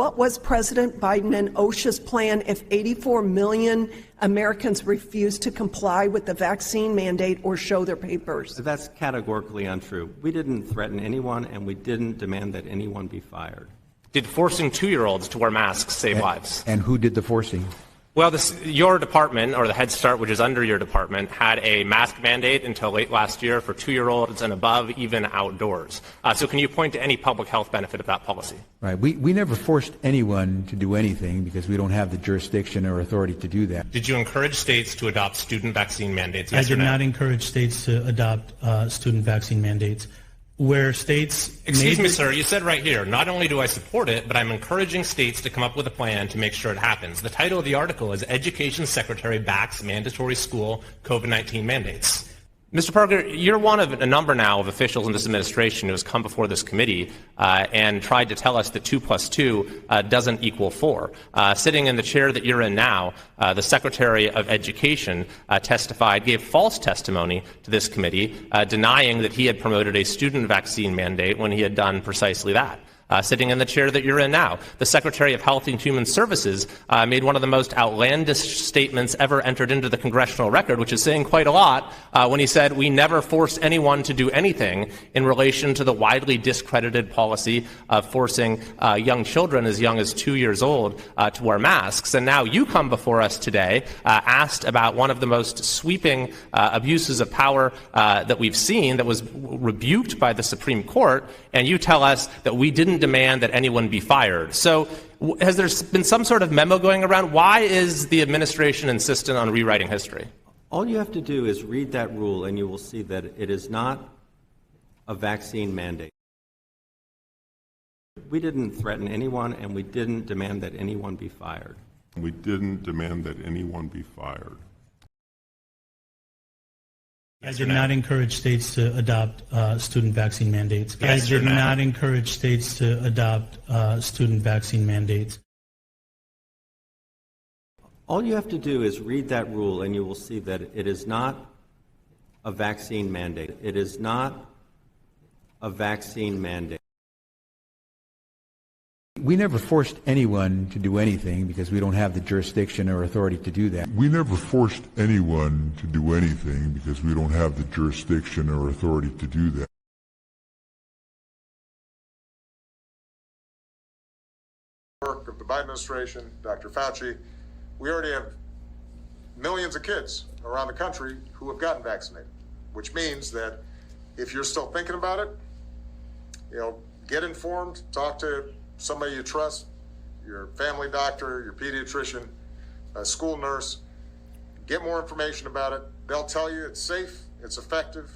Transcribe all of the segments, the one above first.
What was President Biden and OSHA's plan if 84 million Americans refuse to comply with the vaccine mandate or show their papers? That's categorically untrue. We didn't threaten anyone, and we didn't demand that anyone be fired. Did forcing 2-year-olds to wear masks save lives? And who did the forcing? Well, your department, or the Head Start, which is under your department, had a mask mandate until late last year for 2-year-olds and above, even outdoors. So can you point to any public health benefit of that policy? Right. We never forced anyone to do anything because we don't have the jurisdiction or authority to do that. Did you encourage states to adopt student vaccine mandates? I did not encourage states to adopt student vaccine mandates. Where states... Excuse me, sir. You said right here, not only do I support it, but I'm encouraging states to come up with a plan to make sure it happens. The title of the article is Education Secretary Backs Mandatory School COVID-19 Mandates. Mr. Parker, you're one of a number now of officials in this administration who has come before this committee and tried to tell us that 2 + 2 doesn't equal 4. Sitting in the chair that you're in now, the Secretary of Education testified, gave false testimony to this committee, denying that he had promoted a student vaccine mandate when he had done precisely that. Sitting in the chair that you're in now, the Secretary of Health and Human Services made one of the most outlandish statements ever entered into the congressional record, which is saying quite a lot, when he said, we never forced anyone to do anything in relation to the widely discredited policy of forcing young children as young as 2 years old to wear masks. And now you come before us today, asked about one of the most sweeping abuses of power that we've seen that was rebuked by the Supreme Court, and you tell us that we didn't demand that anyone be fired. So has there been some sort of memo going around? Why is the administration insistent on rewriting history? All you have to do is read that rule, and you will see that it is not a vaccine mandate. We didn't threaten anyone, and we didn't demand that anyone be fired. We didn't demand that anyone be fired. I did not encourage states to adopt student vaccine mandates. Yes, I did not encourage states to adopt student vaccine mandates. All you have to do is read that rule, and you will see that it is not a vaccine mandate. It is not a vaccine mandate. We never forced anyone to do anything because we don't have the jurisdiction or authority to do that. We never forced anyone to do anything because we don't have the jurisdiction or authority to do that. Work of the Biden administration, Dr. Fauci, we already have millions of kids around the country who have gotten vaccinated, which means that if you're still thinking about it, get informed, talk to somebody you trust, your family doctor, your pediatrician, a school nurse. Get more information about it. They'll tell you it's safe, it's effective.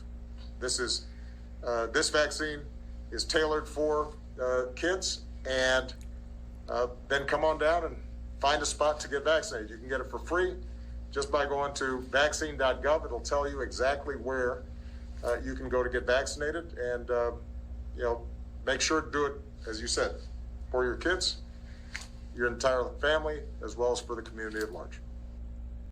This vaccine is tailored for kids, and then come on down and find a spot to get vaccinated. You can get it for free just by going to vaccine.gov. It'll tell you exactly where you can go to get vaccinated, and make sure to do it, as you said, for your kids, your entire family, as well as for the community at large.